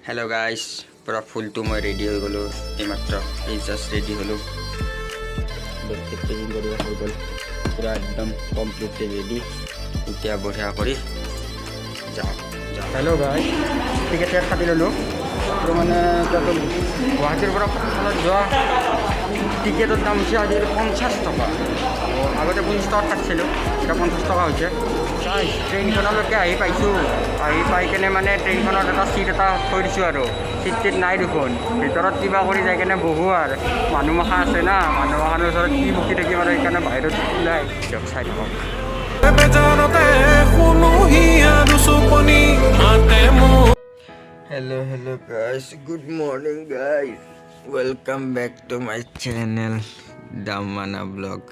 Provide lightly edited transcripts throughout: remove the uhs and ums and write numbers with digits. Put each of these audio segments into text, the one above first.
Hello guys पूरा full तो मैं रेडी हो गलो मात्र जस्ट रेडी हलो बेग पेकिंग हो गल पूरा एकदम कमप्लीट रेडी इतना बढ़िया कर जाओ। हेलो गाइस टिकेट काटि ललो तो मैंने गुवाहाटीर जो टिकेटर दाम से आज 50 टका आगते 25 टका काटो इतना 50 टका ट्रेनखनলৈকে पाई केने माने ट्रेनखनत এটা सीट এটা थৈ दिছোঁ আৰু सीट নাই দেখোন ভিতৰত কিবা কৰি যাই কেনে বহু আৰু মানুহ মাখা আছে না মানুহ মাখাৰ ওচৰত কি বকি থাকিম আৰু সেইকাৰণে বাহিৰত ওলাই দিয়ক চাই থাকক। Hello guys good morning guys welcome back to my channel Damana blog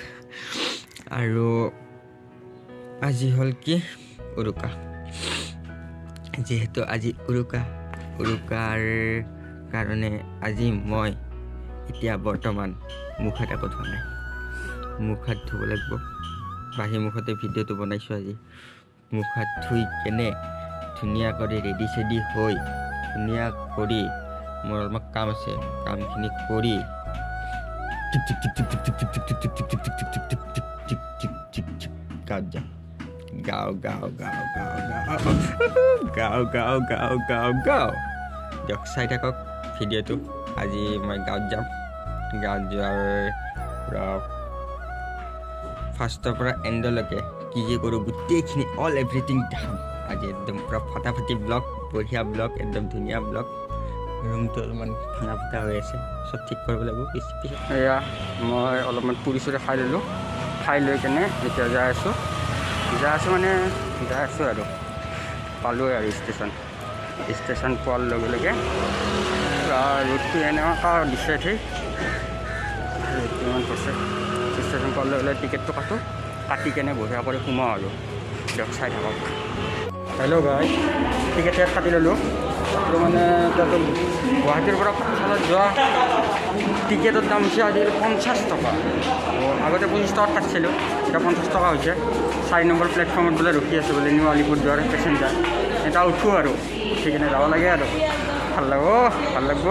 আৰু আজি হল কি উৰুকা যেহেতু আজি উৰুকাৰ কাৰণে আজি মই এতিয়া বৰ্তমান মুখ হাত আকৌ ধোৱা নাই মুখ হাত ধুব লাগিব বাহিৰ মুখতে ভিডিঅ'টো বনাইছোঁ আজি মুখ হাত ধুই কেনে ধুনীয়া কৰি ৰেডি চেডি হৈ ধুনীয়া কৰি মোৰ অলপ কাম আছে কামখিনি কৰি গাঁৱত যাম গাঁও দিয়ক চাই থাকক ভিডিঅ'টো আজি মই গাঁৱত যাম গাঁৱত যোৱাৰ পৰা ফাৰ্ষ্টৰ পৰা এণ্ডলৈকে কি কি কৰোঁ গোটেইখিনি অল এভৰিথিং দেখাম আজি একদম পুৰা ফটাফটি ব্লগ বঢ়িয়া ব্লগ একদম ধুনীয়া ব্লগ ৰুমটো অলপমান ভাঙা ফুটা হৈ আছে চব ঠিক কৰিব লাগিব পিছত এয়া মই অলপমান পুৰি চুৰি খাই ল'লোঁ খাই লৈ কেনে এতিয়া যাই আছোঁ মানে যাই আছোঁ আৰু পালোঁৱে আৰু ষ্টেচন পোৱাৰ লগে লগে ৰ'দটো এনেকুৱা দিছে ঠিক ৰ'দটো ইমান কৈছে ষ্টেচন পোৱাৰ লগে লগে টিকেটটো কাটি কেনে বঢ়িয়া কৰি সোমাওঁ আৰু দিয়ক চাই থাকক। হেল্ল' গাইছ টিকেট কাটি ল'লোঁ তো মানে গুৱাহাটীৰ পৰা পাঠশালাত যোৱা টিকেটৰ দাম হৈছে আজি 50 টকা আগতে 25 টকাত কাটিছিলোঁ এতিয়া 50 টকা হৈছে 4 নম্বৰ প্লেটফৰ্মত বোলে ৰখি আছে বোলে নিউ আলিপুৰদুৱাৰ পেচেঞ্জাৰ এটা উঠোঁ আৰু উঠি কিনে যাব লাগে আৰু ভাল লাগিব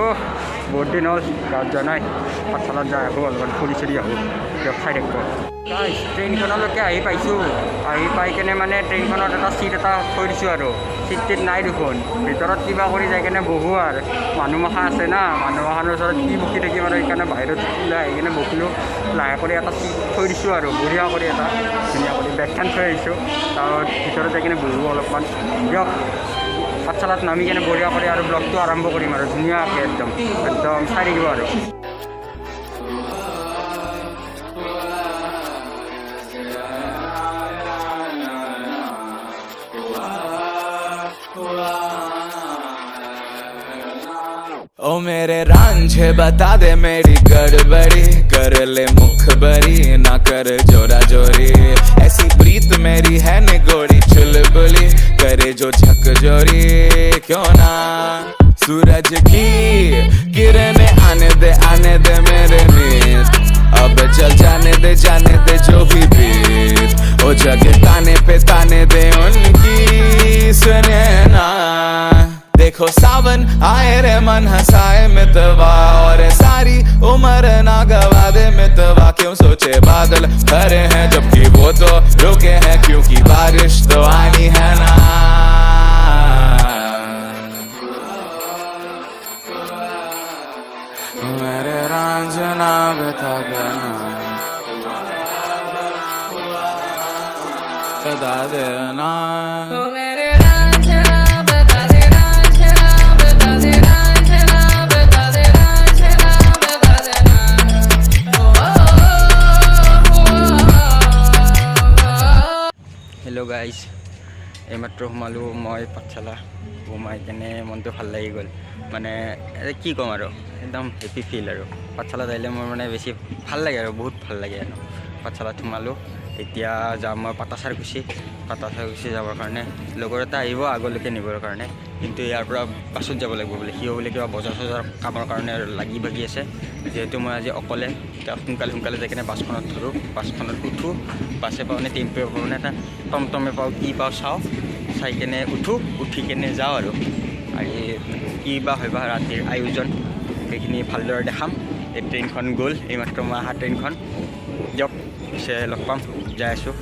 বহুত দিন হ'ল গাঁৱত যোৱা নাই পাঠশালাত যাই আহোঁ অলপমান ফুৰি চুৰি আহোঁ দিয়ক চাই থাকিব। ট্ৰেইনখনলৈকে আহি পাই কেনে মানে ট্ৰেইনখনত এটা চিট এটা থৈ দিছোঁ আৰু চিট নাই দেখোন ভিতৰত কিবা কৰি যাই কেনে বহু আৰু মানুহ মাখা আছে না মানুহ মাখাৰ ওচৰত কি বকি থাকিম আৰু সেইকাৰণে বাহিৰত ওলাই আহি কেনে বকিলোঁ লাহে কৰি এটা চিট থৈ দিছোঁ আৰু বঢ়িয়া কৰি এটা ধুনীয়া কৰি বেগখন থৈ আহিছোঁ তাৰপিছত ভিতৰত যাই কিনে বহু অলপমান দিয়ক পাঠশালাত নামি কেনে বঢ়িয়া কৰি আৰু ব্লগটো আৰম্ভ কৰিম আৰু ধুনীয়াকৈ একদম চাই থাকিব আৰু। ओ मेरे रांझे बता दे मेरी गड़बड़ी कर ले मुखबरी ना कर जोरा जोरी ऐसी प्रीत मेरी है निगोड़ी चुलबुली करे जो झकझोरी क्यों ना सूरज की किरणें आने दे मेरे नींद अब चल जाने दे जो भी बीत ओ जगह ताने दे उनकी सुने ना देखो सावन आए रे मन हंसाए मितवा और सारी उम्र ना गवा दे मितवा क्यों सोचे बादल भरे हैं जबकि वो तो रुके हैं क्योंकि बारिश तो आनी है ना मेरे रांझना बता देना হেল্ল' গাইজ এইমাত্ৰ সোমালোঁ মই পাঠশালা সোমাই কেনে মনটো ভাল লাগি গ'ল মানে কি ক'ম আৰু একদম হেপী ফিল আৰু পাঠশালাত আহিলে মোৰ মানে বেছি ভাল লাগে আৰু বহুত ভাল লাগে আৰু পাঠশালাত সোমালোঁ এতিয়া যাম মই পাটাচাৰকুছি যাবৰ কাৰণে লগৰ এটা আহিব আগলৈকে নিবৰ কাৰণে কিন্তু ইয়াৰ পৰা বাছত যাব লাগিব বোলে সিও বোলে কিবা বজাৰ চজাৰ কামৰ কাৰণে লাগি ভাগি আছে যেহেতু মই আজি অকলে এতিয়া সোনকালে যাই কিনে বাছখনত ধৰোঁ বাছখনত উঠোঁ বাছে পাওঁ নে টেম্পোৱে পাওঁ নে টমটমে পাওঁ কি পাওঁ চাওঁ চাই কেনে উঠি কেনে যাওঁ আৰু আজি কি বা হয় বা ৰাতিৰ আয়োজন সেইখিনি ভালদৰে দেখাম। এই ট্ৰেইনখন গ'ল, এইমাত্ৰ মই অহা ট্ৰেইনখন। দিয়ক পিছে লগ পাম, যাই আছোঁ।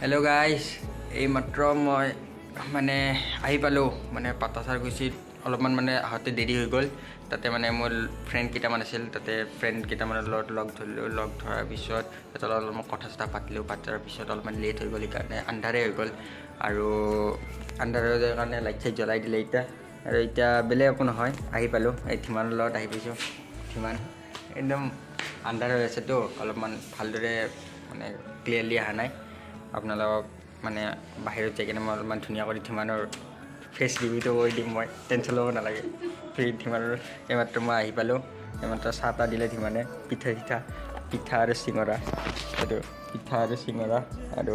হেল্ল' গাইজ, এইমাত্ৰ মই মানে আহি পালোঁ মানে পাটাচাৰকুছিত। অলপমান মানে আহোঁতে দেৰি হৈ গ'ল। তাতে মানে মোৰ ফ্ৰেণ্ড কেইটামান আছিল, তাতে ফ্ৰেণ্ড কেইটামানৰ লগত লগ ধৰিলোঁ। লগ ধৰাৰ পিছত সিহঁতৰ লগত অলপমান কথা চথা পাতিলোঁ। পাতাৰ পিছত অলপমান লেট হৈ গ'ল, সেইকাৰণে আন্ধাৰে হৈ গ'ল। আৰু আন্ধাৰ হৈ যোৱাৰ কাৰণে লাইট চাইট জ্বলাই দিলে এতিয়া। আৰু এতিয়া বেলেগ একো নহয়, আহি পালোঁ। এই ধীমানৰ লগত আহি পাইছোঁ। ধীমান একদম আন্ধাৰ হৈ আছেতো, অলপমান ভালদৰে মানে ক্লিয়াৰলি অহা নাই। আপোনালোকক মানে বাহিৰত যাই কিনে মই অলপমান ধুনীয়া কৰি ধীমানৰ ফেচ ৰিভিউটো কৰি দিম। মই টেনশ্যন ল'ব নালাগে। ধীমানৰ এইমাত্ৰ মই আহি পালোঁ। এইমাত্ৰ চাহ তাহ দিলে ধীমানে, পিঠা আৰু চিঙৰা। এইটো পিঠা আৰু চিঙৰা আৰু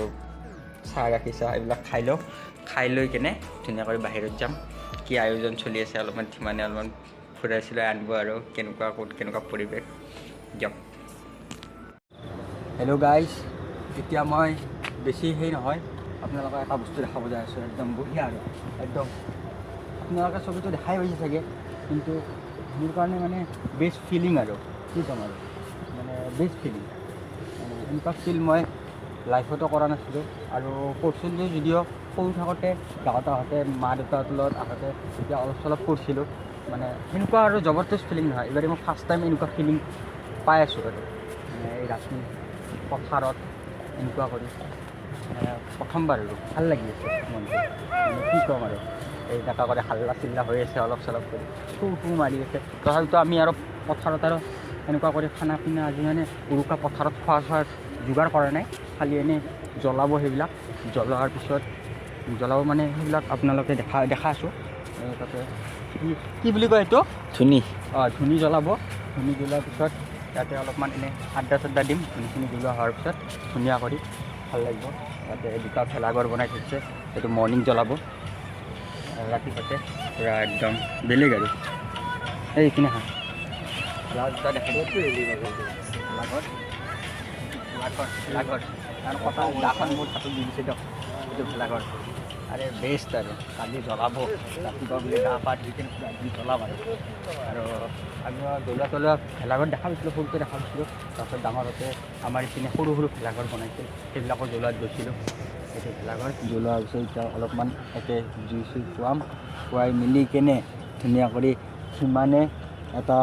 চাহ গাখীৰ চাহ এইবিলাক খাই লওঁ। খাই লৈ কেনে ধুনীয়া কৰি বাহিৰত যাম। কি আয়োজন চলি আছে অলপমান ধীমানে অলপমান ফুৰাইছিলোঁ আনিব আৰু কেনেকুৱা ক'ত কেনেকুৱা পৰিৱেশ। দিয়ক। হেল্ল' গাইজ, এতিয়া মই বেছি সেই নহয়, আপোনালোকক এটা বস্তু দেখাব যাই আছোঁ। একদম বঢ়িয়া আৰু একদম আপোনালোকে ছবিটো দেখাই পাইছে চাগে, কিন্তু মোৰ কাৰণে মানে বেষ্ট ফিলিং আৰু কি ক'ম আৰু মানে বেষ্ট ফিলিং। এনেকুৱা ফিল মই লাইফতো কৰা নাছিলোঁ। আৰু কৰিছিলোঁ যদিও সৰু থাকোঁতে গাঁৱত আহোঁতে মা দেউতাহঁতৰ লগত আহোঁতে তেতিয়া অলপ চলপ কৰিছিলোঁ। মানে এনেকুৱা আৰু জবৰদস্ত ফিলিং নহয়। এইবাৰ মই ফাৰ্ষ্ট টাইম এনেকুৱা ফিলিং পাই আছোঁ আৰু মানে এই ৰাতি পথাৰত এনেকুৱা কৰি প্ৰথমবাৰ আৰু ভাল লাগি আছে মনটো। মানে কি ক'ম আৰু এই ডেকা কৰি হাল্লা চিল্লা হৈ আছে, অলপ চলপ কৰি ফু মাৰি আছে। তথাপিতো আমি আৰু পথাৰত আৰু এনেকুৱা কৰি খানা পিনা আজি মানে উৰুকা পথাৰত খোৱা চোৱাৰ যোগাৰ কৰা নাই। খালি এনেই জ্বলাব, সেইবিলাক জ্বলোৱাৰ পিছত জ্বলাব মানে সেইবিলাক আপোনালোকে দেখা আছোঁ। তাতে কি বুলি কয় এইটো ধুনি। ধুনি জ্বলাব। ধুনি জ্বলোৱাৰ পিছত তাতে অলপমান এনেই আড্ডা চাড্ডা দিম। ধুনিখিনি জ্বলোৱা হোৱাৰ পিছত ধুনীয়া কৰি ভাল লাগিব। তাতে দুটা ভেলাঘৰ বনাই থৈছে, সেইটো মৰ্ণিং জ্বলাব ৰাতিপুৱাতে পূৰা একদম বেলেগ আৰু এইখিনি হা ভেলাঘৰ দুটা দেখাব। ভেলাঘৰ কাৰণ কথা দাখন মোৰ হাতত দি দিছে দিয়ক। এইটো ভেলাঘৰ আৰে বেষ্ট আৰু কালি জ্বলাব ৰাতিপুৱা বুলি গা পা ধুই কিনে আজি জ্বলাম আৰু আমি জ্বলোৱা তলোৱা ভেলাঘৰ দেখা পাইছিলোঁ, সৰুতে দেখা পাইছিলোঁ। তাৰপিছত ডাঙৰতে আমাৰ এইপিনে সৰু সৰু ভেলাঘৰ বনাইছিল, সেইবিলাকো জ্বলোৱাত গৈছিলোঁ। সেইটো ভেলাঘৰ জ্বলোৱাৰ পিছত এতিয়া অলপমান একে জুই চুই খুৱাই মেলি কেনে ধুনীয়া কৰি সিমানে এটা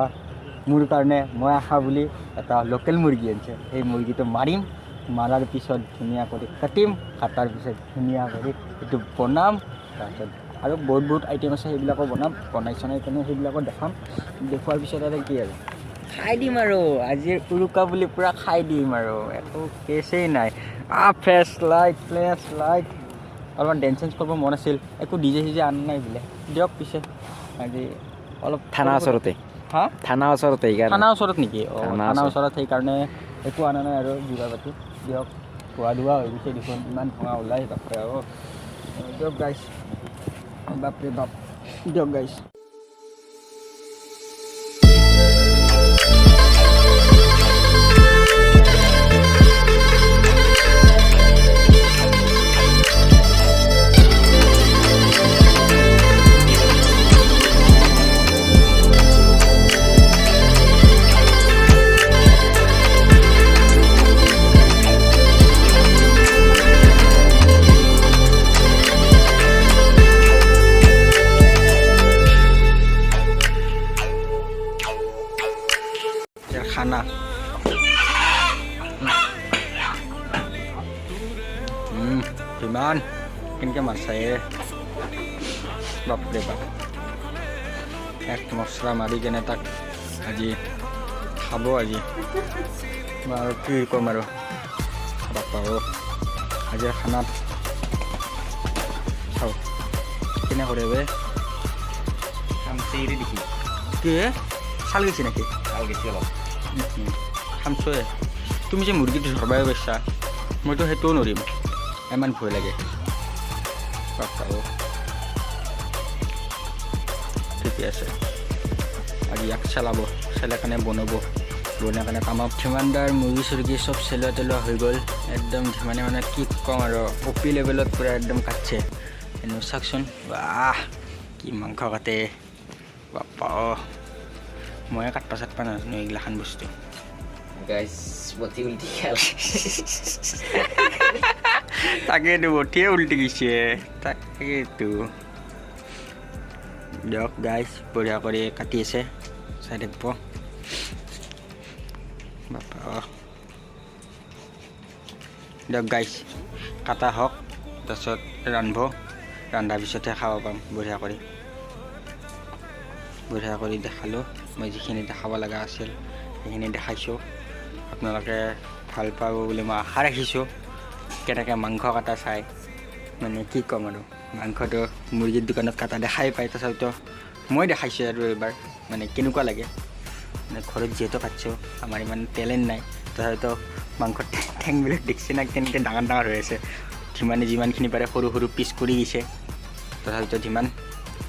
মোৰ কাৰণে মই আশা বুলি এটা লোকেল মুৰ্গী আনিছে। সেই মুৰ্গীটো মাৰিম, মাৰাৰ পিছত ধুনীয়া কৰি কাটিম, কাটাৰ পিছত ধুনীয়া কৰি এইটো বনাম। তাৰপিছত আৰু বহুত আইটেম আছে, সেইবিলাকো বনাই চনাই কেনে সেইবিলাকো দেখাম। দেখুৱাৰ পিছত আৰু কি আৰু খাই দিম আৰু আজিৰ উৰুকা বুলি পূৰা খাই দিম আৰু একো কেছেই নাই। ফ্লেছ লাইট অলপমান ডেন্স চেন্স কৰিব মন আছিল, একো ডিজে চিজে আনা নাই বোলে। দিয়ক পিছে আজি অলপ থানা ওচৰতে থানাৰ ওচৰত নেকি? থানাৰ ওচৰত, সেইকাৰণে একো অনা নাই আৰু যোগাৰ পাতি। দিয়ক খোৱা দোৱা হৈ গৈছে দেখোন, ইমান ধোঁৱা ওলাই বাপৰে। দিয়ক গাইছ, বাপৰে বাপ, দিয়ক গাইছ। খানা কিমান কেনেকৈ মাৰছে বাপৰে বাপ। এক মছলা মাৰি কেনে তাক আজি খাব। আজি মই আৰু কি ক'ম আৰু বাপা আজিৰ খানাত চাওক কেনে কৰে বে। খামচেৰি দেখি কি চাল গৈছে নেকি? চাল গৈছে অলপ খামচয়ে। তুমি যে মুৰ্গীটো ধৰবাই পাৰিছা, মইতো সেইটোও নোৱাৰিম, ইমান ভয় লাগে। ঠিকে আছে, আজি ইয়াক চেলাব, চেলাই কাৰণে বনাই কাৰণে কামাব। ধীমানদাৰ মুৰ্গী চুৰ্গী চব চেলোৱা তেলোৱা হৈ গ'ল একদম। ধীমানে মানে কি ক'ম আৰু অপি লেভেলত পূৰা একদম কাটছে। এনে চাওকচোন বাহ কি মাংস কাটে বাপ্পা মই কাটপা চাটপা নাজানো এইগিলাখান বস্তু গাইস বটি উল্টি খেল তাকেতো বটিয়ে উল্টি গৈছে তাকেতো দিয়ক গাইছ বঢ়িয়া কৰি কাটি আছে চাই থাকিব বাপা দিয়ক গাইছ কাটা হওক তাৰপিছত ৰন্ধাৰ পিছতহে খাব পাম বঢ়িয়া কৰি দেখালোঁ মই যিখিনি দেখাব লগা আছিল সেইখিনি দেখাইছোঁ আপোনালোকে ভাল পাব বুলি মই আশা ৰাখিছোঁ কেনেকৈ মাংস কাটা চাই মানে কি ক'ম আৰু মাংসটো মুৰ্গীৰ দোকানত কাটা দেখাই পায় তথাপিতো মই দেখাইছোঁ আৰু এইবাৰ মানে কেনেকুৱা লাগে মানে ঘৰত যিহেতু কাটছোঁ আমাৰ ইমান টেলেণ্ট নাই তথাপিতো মাংসৰ ঠেংবিলাক দেখিছে না কেনেকৈ ডাঙৰ হৈ আছে যিমানখিনি পাৰে সৰু পিচ কৰি দিছে তথাপিতো যিমান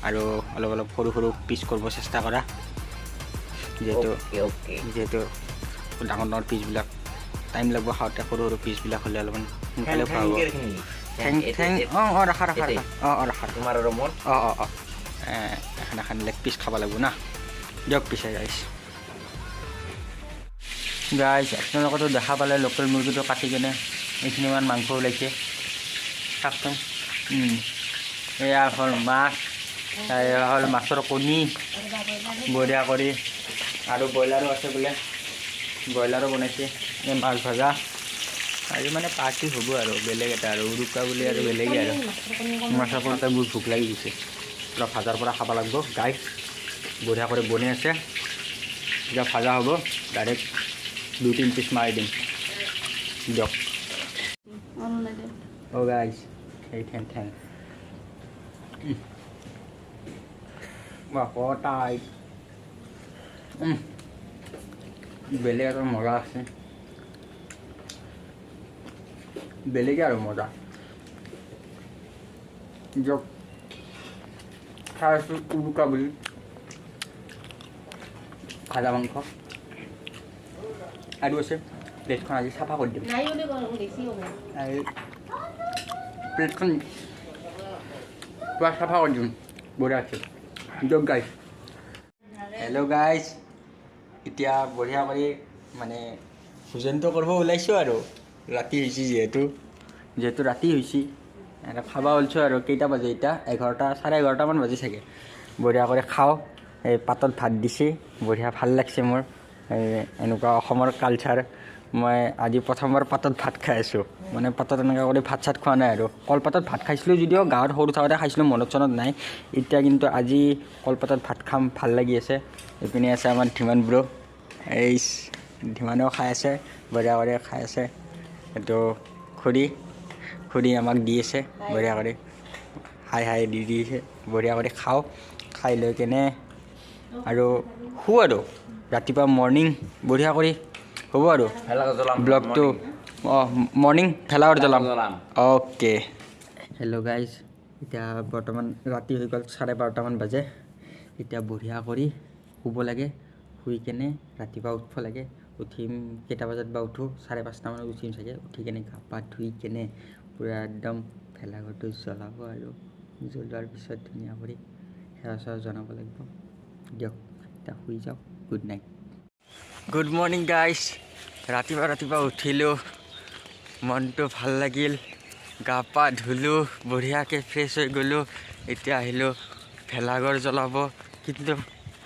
আৰু অলপ সৰু পিচ কৰিব চেষ্টা কৰা যিহেতু ডাঙৰ পিচবিলাক টাইম লাগিব খাওঁতে সৰু পিচবিলাক হ'লে অলপমান সোনকালে খোৱা হ'ব ঠেং ৰাখা ৰাখা তোমাৰ আৰু মন এখন লেগ পিচ খাব লাগিব না দিয়ক পিছে গাইছ আপোনালোকেতো দেখা পালে লোকেল মুৰ্গীটো কাটি কেনে এইখিনিমান মাংস ওলাইছে চাওকচোন এয়া হ'ল মাছ এয়া হ'ল মাছৰ কণী বঢ়িয়া কৰি আৰু ব্ৰইলাৰো আছে বোলে ব্ৰইলাৰো বনাইছে এই মাছ ভজা আজি মানে পাৰ্টি হ'ব আৰু বেলেগ এটা আৰু উৰুকা বুলি আৰু বেলেগেই আৰু মাছৰ পৰা বহুত ভোক লাগি গৈছে পূৰা ভাজাৰ পৰা খাব লাগিব গাইছ বঢ়িয়া কৰি বনাই আছে যেতিয়া ভাজা হ'ব ডাইৰেক্ট 2-3 পিচ মাৰি দিম দিয়ক গাইছ এই ঠেং কটাই বেলেগ এটা মজা আছে বেলেগে আৰু মজা দিয়ক খাই আছোঁ উৰুকা বুলি ভাজা মাংস আৰু আছে প্লেটখন আজি চাফা কৰি দিম প্লেটখন পুৰা চাফা কৰি দিম বঢ়িয়া আছে দিয়ক গাইছ হেল্ল' গাইছ এতিয়া বঢ়িয়া কৰি মানে ভোজনটো কৰিব ওলাইছোঁ আৰু ৰাতি হৈছে যিহেতু ৰাতি হৈছে খাব ওলাইছোঁ আৰু কেইটা বাজে এতিয়া 11টা 11:30মান বাজি চাগে বঢ়িয়া কৰি খাওঁ এই পাতত ভাত দিছে বঢ়িয়া ভাল লাগছে মোৰ এনেকুৱা অসমৰ কালচাৰ মই আজি প্ৰথমবাৰ পাতত ভাত খাই আছোঁ মানে পাতত এনেকুৱা কৰি ভাত চাত খোৱা নাই আৰু কলপাতত ভাত খাইছিলোঁ যদিও গাঁৱত সৰু থাকোঁতে খাইছিলোঁ মনত নাই এতিয়া কিন্তু আজি কলপাতত ভাত খাম ভাল লাগি আছে এইপিনে আছে আমাৰ ধিমান ব্ৰ এই ধিমানেও খাই আছে বঢ়িয়া কৰি খাই আছে এইটো খুৰী আমাক দি আছে বঢ়িয়া কৰি হাই দি দিছে বঢ়িয়া কৰি খাওঁ খাই লৈ কেনে আৰু শু আৰু ৰাতিপুৱা মৰ্ণিং বঢ়িয়া কৰি হ'ব আৰু ব্লগটো মৰ্ণিং ভেলাঘৰ জ্বলাম অ'কে হেল্ল' গাইজ এতিয়া বৰ্তমান ৰাতি হৈ গ'ল 12:30মান বাজে এতিয়া বঢ়িয়া কৰি শুব লাগে শুই কেনে ৰাতিপুৱা উঠিব লাগে উঠিম কেইটা বজাত বা উঠোঁ 5:30মানত উঠিম চাগে উঠি কেনে গা পা ধুই কেনে পূৰা একদম ভেলাঘৰটো জ্বলাব আৰু জ্বলোৱাৰ পিছত ধুনীয়া কৰি সেৱা জনাব লাগিব দিয়ক এতিয়া শুই যাওক good night good morning guys ৰাতিপুৱা উঠিলোঁ মনটো ভাল লাগিল গা পা ধুলোঁ বঢ়িয়াকৈ ফ্ৰেছ হৈ গ'লোঁ এতিয়া আহিলোঁ ভেলাঘৰ জ্বলাব কিন্তু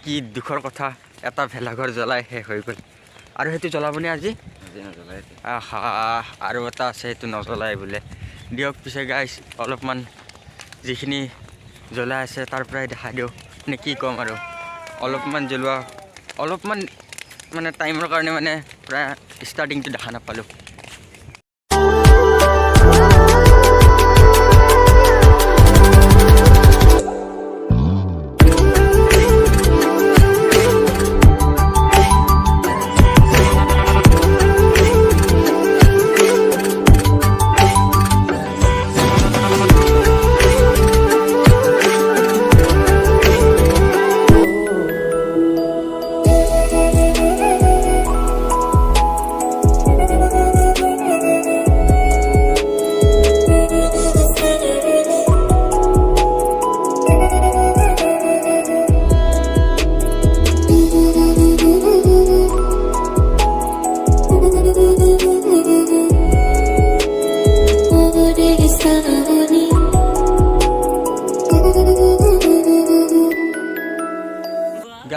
কি দুখৰ কথা এটা ভেলাঘৰ জ্বলাই শেষ হৈ গ'ল আৰু সেইটো জ্বলাবনে আজি নজ্বলাই আৰু এটা আছে সেইটো নজ্বলাই বোলে দিয়ক পিছে গাইজ অলপমান যিখিনি জ্বলাই আছে তাৰ পৰাই দেখাই দিওঁ মানে কি ক'ম আৰু অলপমান জ্বলোৱা অলপমান মানে টাইমৰ কাৰণে মানে প্ৰায় ষ্টাৰ্টিংটো দেখা নাপালোঁ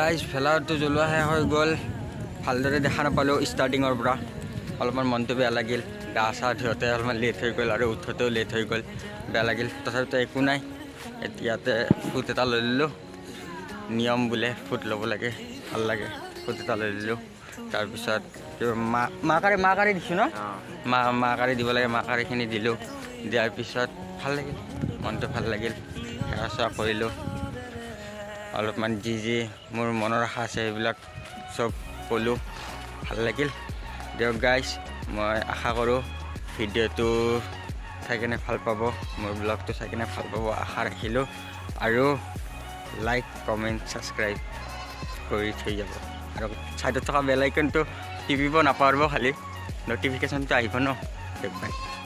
গাইজ ভেলাটো জ্বলোৱা শেষ হৈ গ'ল ভালদৰে দেখা নাপালোঁ ষ্টাৰ্টিঙৰ পৰা অলপমান মনটো বেয়া লাগিল গা চা ধুওঁতে অলপমান লেট হৈ গ'ল আৰু উঠোঁতেও লেট হৈ গ'ল বেয়া লাগিল তথাপিতো একো নাই এতিয়াতে ফুট এটা লৈ ল'লোঁ নিয়ম বোলে ফুট ল'ব লাগে ভাল লাগে ফুট এটা লৈ ল'লোঁ তাৰপিছত মাহ কাৰি দিছোঁ ন মাহ কাৰি দিব লাগে মাহ কাৰিখিনি দিলোঁ দিয়াৰ পিছত ভাল লাগিল মনটো ভাল লাগিল সেৱা চেৱা কৰিলোঁ অলপমান যি মোৰ মনৰ আশা আছে সেইবিলাক চব ক'লোঁ ভাল লাগিল দিয়ক গাইজ মই আশা কৰোঁ ভিডিঅ'টো চাই কিনে ভাল পাব মোৰ ব্লগটো চাই কিনে ভাল পাব আশা ৰাখিলোঁ আৰু লাইক কমেণ্ট ছাবস্ক্ৰাইব কৰি থৈ যাব আৰু ছাইডত থকা বেল আইকনটো টিপিব নাপাহৰিব খালি ন'টিফিকেশ্যনটো আহিব ন দিয়ক বাই